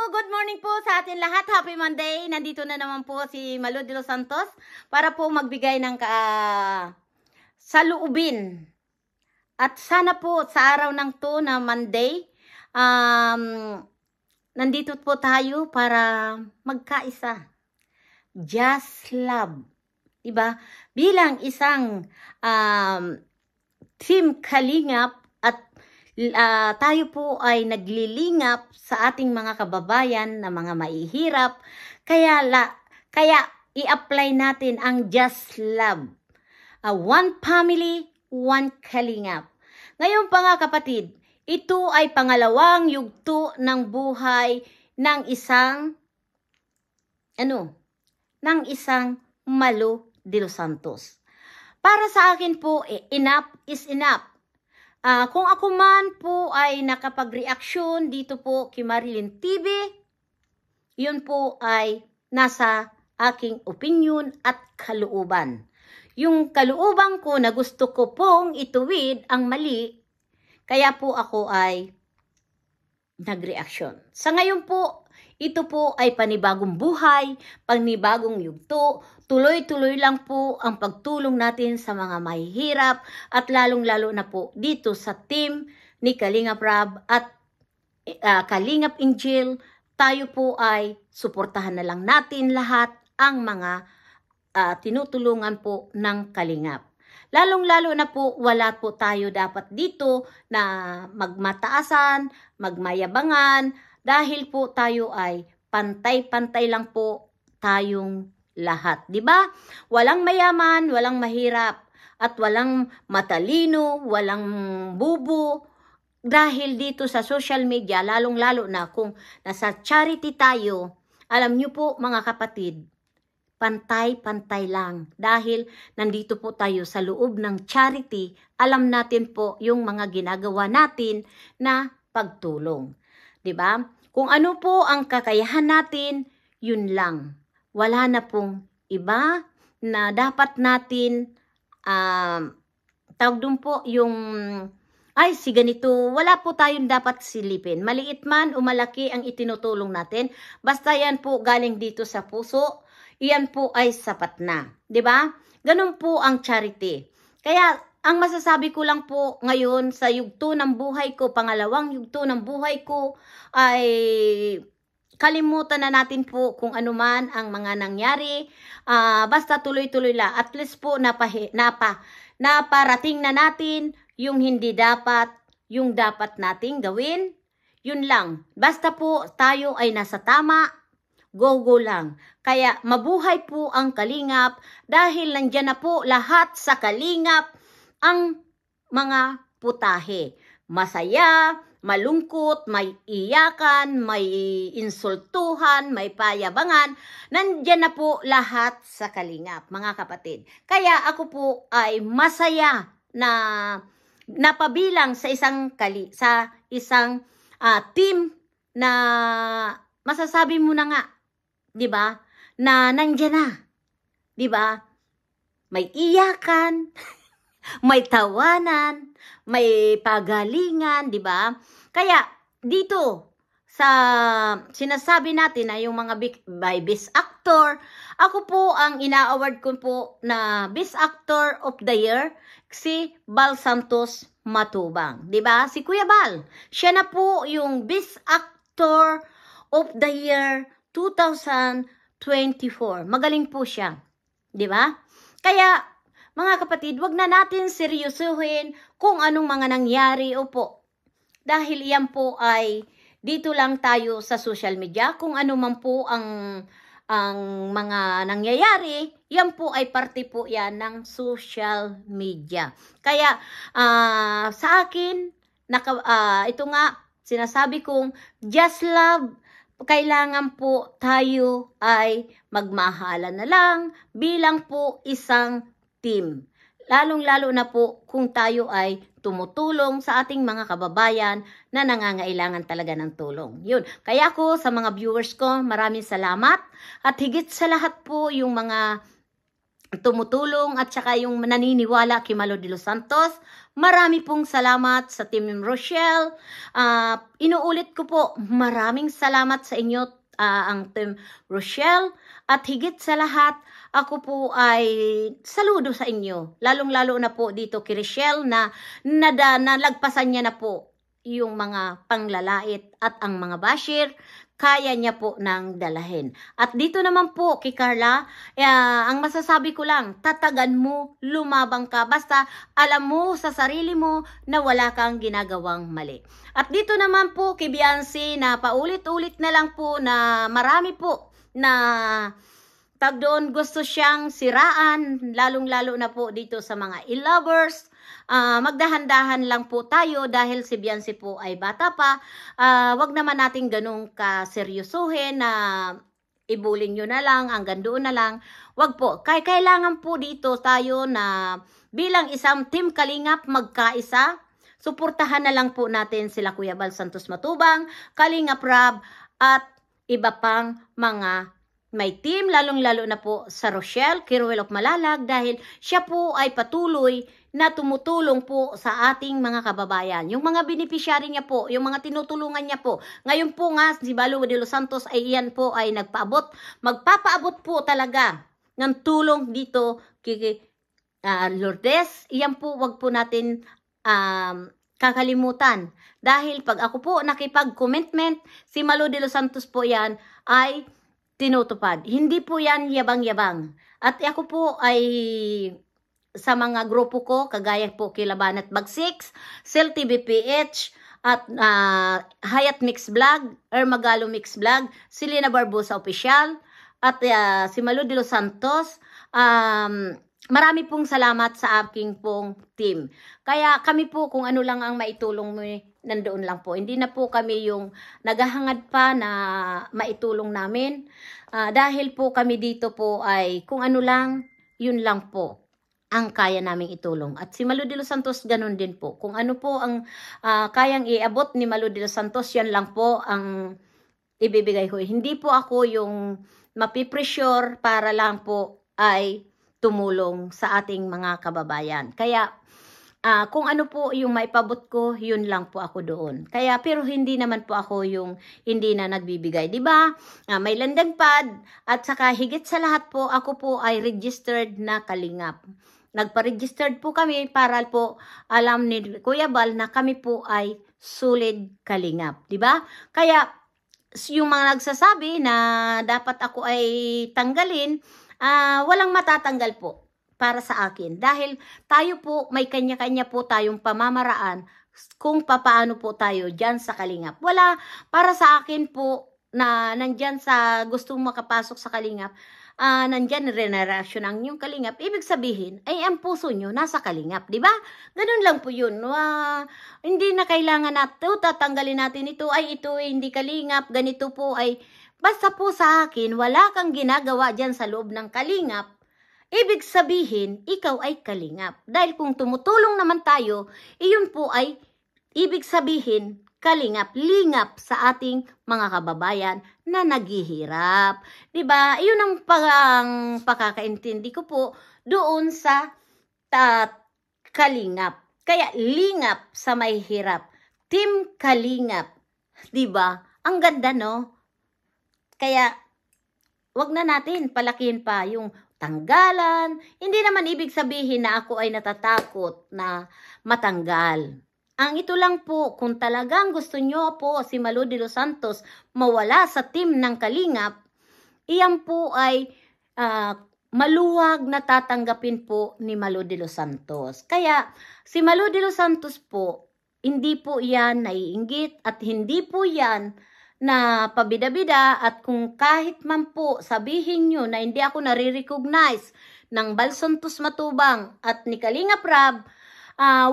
Good morning po sa atin lahat. Happy Monday. Nandito na naman po si Malu de los Santos para po magbigay ng saloobin. At sana po sa araw ng to na Monday, nandito po tayo para magkaisa. Just love. Diba? Bilang isang team Kalingap at tayo po ay naglilingap sa ating mga kababayan na mga maihirap. Kaya i-apply natin ang Just Love. One family, one Kalingap. Ngayon pa nga kapatid, ito ay pangalawang yugto ng buhay ng isang Malu de los Santos. Para sa akin po, enough is enough. Kung ako man po ay nakapag-reaksyon dito po kay Marilyn TV, yun po ay nasa aking opinion at kalooban. Yung kalooban ko na gusto ko pong ituwid ang mali, kaya po ako ay nag-reaksyon. Sa ngayon po, ito po ay panibagong buhay, panibagong yugto, tuloy-tuloy lang po ang pagtulong natin sa mga mahihirap at lalong-lalo na po dito sa team ni Kalingap Rab at Kalingap Angel. Tayo po ay suportahan na lang natin lahat ang mga tinutulungan po ng Kalingap. Lalong-lalo na po wala po tayo dapat dito na magmataasan, magmayabangan, dahil po tayo ay pantay-pantay lang po tayong lahat. Diba? Walang mayaman, walang mahirap, at walang matalino, walang bubo. Dahil dito sa social media, lalong-lalo na kung nasa charity tayo, alam nyo po mga kapatid, pantay-pantay lang. Dahil nandito po tayo sa loob ng charity, alam natin po yung mga ginagawa natin na pagtulong. Diba? Kung ano po ang kakayahan natin, yun lang. Wala na pong iba na dapat natin, tawag dun po yung, ay si ganito, wala po tayong dapat silipin. Maliit man o malaki ang itinutulong natin, basta yan po galing dito sa puso, iyan po ay sapat na. Diba? Ganun po ang charity. Kaya, ang masasabi ko lang po ngayon sa yugto ng buhay ko, pangalawang yugto ng buhay ko, ay kalimutan na natin po kung ano man ang mga nangyari. Basta tuloy-tuloy lang. At least po naparating na natin yung hindi dapat, yung dapat nating gawin. Yun lang. Basta po tayo ay nasa tama, go lang. Kaya mabuhay po ang Kalingap dahil nandyan na po lahat sa Kalingap ang mga putahe. Masaya, malungkot, may iyakan, may insultuhan, may payabangan. Nandyan na po lahat sa Kalingap, mga kapatid. Kaya ako po ay masaya na napabilang sa isang team na masasabi mo na nga, 'di ba? Na nandyan na. 'Di ba? May iyakan, may tawanan, may pagalingan, 'di ba? Kaya dito sa sinasabi natin na yung mga by Best Actor, ako po ang ina-award ko po na Best Actor of the Year si Bal Santos Matubang, 'di ba? Si Kuya Bal, siya na po yung Best Actor of the Year 2024. Magaling po siya, 'di ba? Kaya mga kapatid, wag na natin seryosuhin kung anong mga nangyari. Opo. Dahil yan po ay dito lang tayo sa social media. Kung ano man po ang mga nangyayari, yan po ay parte po yan ng social media. Kaya sa akin, ito nga, sinasabi kong just love. Kailangan po tayo ay magmahalan na lang bilang po isang team. Lalong-lalo na po kung tayo ay tumutulong sa ating mga kababayan na nangangailangan talaga ng tulong. Yun. Kaya ako sa mga viewers ko, maraming salamat. At higit sa lahat po yung mga tumutulong at saka yung naniniwala kay Malo de los Santos. Marami pong salamat sa Team Rochelle. Inuulit ko po, maraming salamat sa inyo, ang Team Rochelle. At higit sa lahat, ako po ay saludo sa inyo. Lalong-lalo na po dito kay Rochelle na nalagpasan niya na po yung mga panglalait at ang mga bashir, kaya niya po nang dalahin. At dito naman po kay Carla, ang masasabi ko lang, tatagan mo, lumabang ka, basta alam mo sa sarili mo na wala kang ginagawang mali. At dito naman po kay Beyonce na paulit-ulit na lang po na marami po na doon gusto siyang siraan, lalong-lalo na po dito sa mga e-lovers. Magdahan-dahan lang po tayo dahil si Beyonce po ay bata pa. Wag naman natin ganun kaseryosuhin na ibulin nyo na lang, hanggang doon na lang. Wag po. Kailangan po dito tayo na bilang isang Team Kalingap magkaisa. Suportahan na lang po natin sila Kuya Bal Santos Matubang, Kalingap Rab at iba pang mga may team, lalong-lalo na po sa Rochelle, Kiruel of Malalag, dahil siya po ay patuloy na tumutulong po sa ating mga kababayan. Yung mga beneficiary niya po, yung mga tinutulungan niya po. Ngayon po nga, si Malo de los Santos ay iyan po ay magpapaabot po talaga ng tulong dito kay Lourdes. Iyan po, wag po natin kakalimutan. Dahil pag ako po nakipag-commitment, si Malo de los Santos po yan ay tinutupad. Hindi po yan yabang-yabang. At ako po ay sa mga grupo ko, kagaya po kay Labanat Bagsix, Cel TV PH, at Hayat Mix Vlog, Ermagalo Mix Vlog, si Lina Barbosa Official, at si Malo de los Santos. Marami pong salamat sa aking pong team. Kaya kami po kung ano lang ang maitulong mo, nandoon lang po. Hindi na po kami yung naghahangad pa na maitulong namin. Dahil po kami dito po ay kung ano lang, yun lang po ang kaya naming itulong. At si Malo de los Santos ganun din po. Kung ano po ang kayang iabot ni Malo de los Santos, yan lang po ang ibibigay ko. Hindi po ako yung mapipressure para lang po ay tumulong sa ating mga kababayan. Kaya kung ano po yung maipabot ko, yun lang po ako doon. Kaya pero hindi naman po ako yung hindi na nagbibigay, 'di ba? May landing pad at saka higit sa lahat po ako po ay registered na Kalingap. Nagpa-registered po kami para po alam ni Kuya Bal na kami po ay solid Kalingap, 'di ba? Kaya yung mga nagsasabi na dapat ako ay tanggalin, walang matatanggal po para sa akin. Dahil tayo po, may kanya-kanya po tayong pamamaraan kung papaano po tayo dyan sa Kalingap. Wala, para sa akin po, na nandyan sa gustong makapasok sa Kalingap, nandyan regeneration ang yung Kalingap. Ibig sabihin, ay ang puso nyo nasa Kalingap, di ba? Ganun lang po yun. Hindi na kailangan natin, tatanggalin natin ito, ay ito ay hindi Kalingap, ganito po ay, basta po sa akin, wala kang ginagawa dyan sa loob ng Kalingap, ibig sabihin, ikaw ay Kalingap. Dahil kung tumutulong naman tayo, iyon po ay ibig sabihin, Kalingap, lingap sa ating mga kababayan na naghihirap. Diba? Iyon ang pakakaintindi ko po doon sa Kalingap. Kaya lingap sa may hirap. Team Kalingap. Diba? Ang ganda, no? Kaya, wag na natin palakihin pa yung tanggalan. Hindi naman ibig sabihin na ako ay natatakot na matanggal. Ang ito lang po, kung talagang gusto nyo po si Malo de los Santos mawala sa team ng Kalingap, iyan po ay maluwag na tatanggapin po ni Malo de los Santos. Kaya si Malo de los Santos po, hindi po yan naiinggit at hindi po yan na pabida-bida, at kung kahit man po sabihin nyo na hindi ako nare-recognize ng Bal Santos Matubang at ni Kalingap Rab,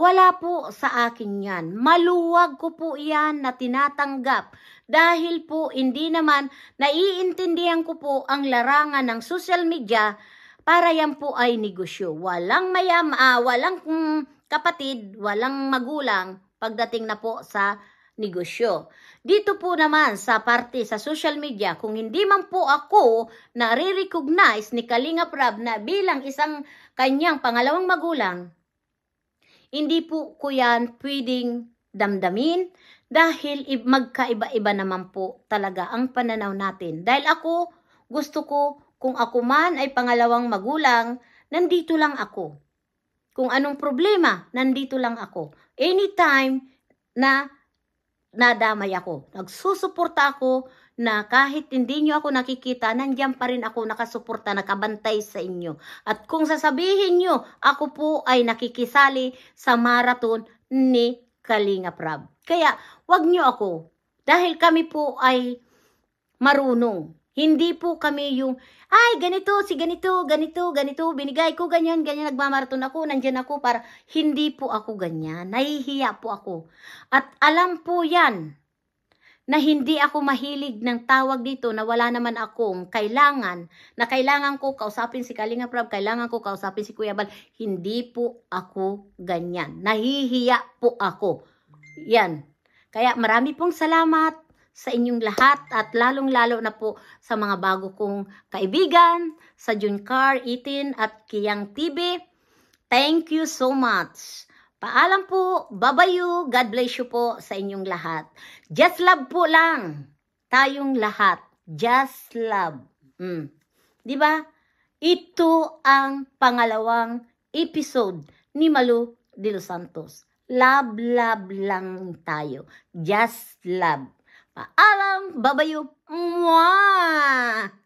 wala po sa akin yan. Maluwag ko po yan na tinatanggap dahil po hindi naman naiintindihan ko po ang larangan ng social media para yan po ay negosyo. Walang walang kapatid, walang magulang pagdating na po sa negosyo. Dito po naman sa parte sa social media, kung hindi man po ako na-recognize ni Kalingap Rab na bilang isang kanyang pangalawang magulang, hindi po ko yan pwedeng damdamin dahil magkaiba-iba naman po talaga ang pananaw natin. Dahil ako, gusto ko, kung ako man ay pangalawang magulang, nandito lang ako. Kung anong problema, nandito lang ako. Anytime na nadamay ako, nagsusuporta ako na kahit hindi nyo ako nakikita, nandiyan pa rin ako nakasuporta, nakabantay sa inyo. At kung sasabihin nyo, ako po ay nakikisali sa marathon ni Kalingap Rab. Kaya, wag nyo ako. Dahil kami po ay marunong. Hindi po kami yung, ay, ganito, ganito, binigay ko, ganyan, nagmamarathon ako, nandyan ako para, hindi po ako ganyan. Nahihiya po ako. At alam po yan, na hindi ako mahilig ng tawag dito na wala naman akong kailangan, na kailangan ko kausapin si Kalingap Rab, kailangan ko kausapin si Kuya Bal. Hindi po ako ganyan. Nahihiya po ako. Yan. Kaya marami pong salamat sa inyong lahat at lalong-lalo na po sa mga bago kong kaibigan, sa Juncar 18 at Kiyang TV. Thank you so much. Paalam po, babayu, God bless you po sa inyong lahat. Just love po lang tayong lahat. Just love. Di ba? Ito ang pangalawang episode ni Malu de los Santos. Love lang tayo. Just love. Paalam, babayu. Mwah!